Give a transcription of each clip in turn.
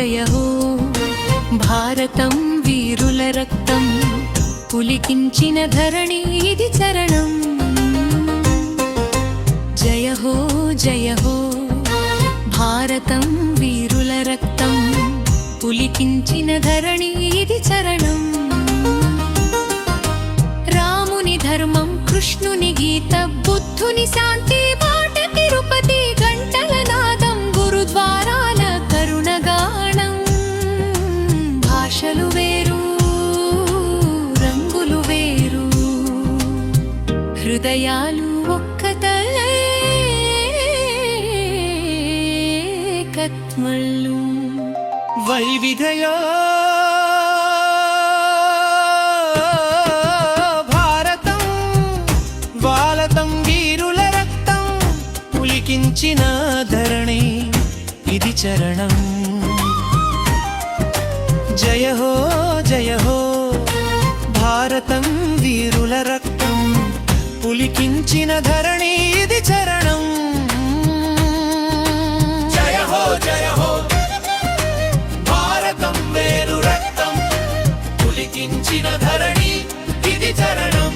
జయ హో భారతం వీరుల రక్తం పులికించిన ధరణి ఇది చరణం జయ హో భారతం వీరుల రక్తం పులికించిన ధరణి ఇది చరణం రాముని ధర్మం కృష్ణుని గీత బుద్ధుని శాంతి బాట తిరుపతి గంటల నాదం గురుద్వారాల కరుణగానం భాషలు వేరు రంగులు వేరు హృదయాలు ఒక్కటలే కత్మల్లు వైవిధ్య భారతం వాలతం వీరుల రక్తం పులికించిన ధరణి ఇది చరణం జయ హో భారతం వీరుల రక్తం పులికించిన ధరణి ఇది చరణం జయ హో భారతం వేరు రక్తం పులికించిన ధరణి ఇది చరణం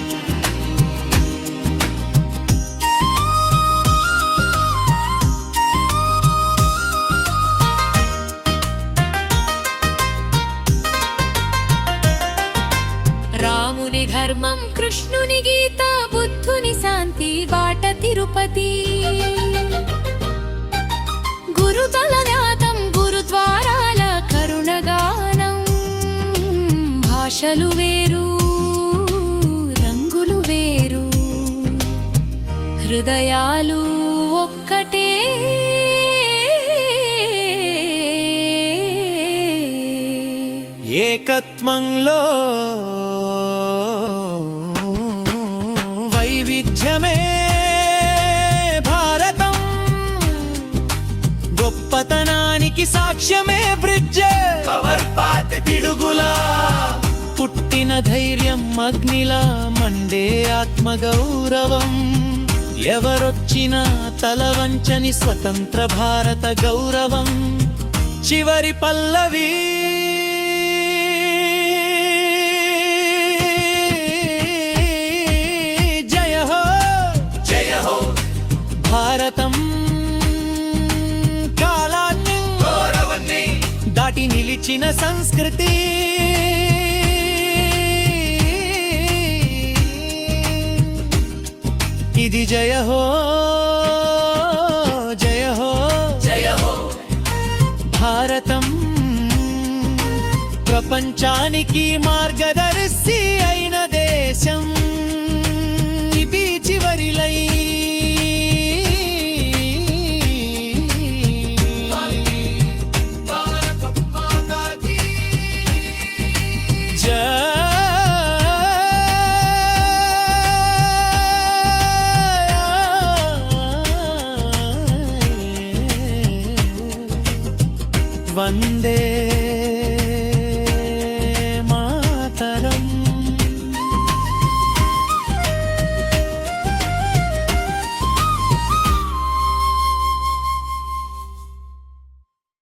రాముని ధర్మం కృష్ణుని గీత బుద్ధుని శాంతి బాట తిరుపతి గురుతల నాదం గురుద్వారాల కరుణగానం భాషలు వేరు రంగులు వేరు హృదయాలు ఒక్కటే ఏకత్వంలో వైవిధ్యమే భారతం గొప్పతనానికి సాక్ష్యమే బ్రిడ్జ్ పిడుగులా పుట్టిన ధైర్యం అగ్నిలా మండే ఆత్మగౌరవం ఎవరొచ్చినా తల వంచని స్వతంత్ర భారత గౌరవం చివరి పల్లవి భారతం కాలాన్ని దాటి నిలిచిన సంస్కృతి ఇది జయ హో భారతం ప్రపంచానికి మార్గదర్శి అయిన దేశం ఇది చివరిలై వందే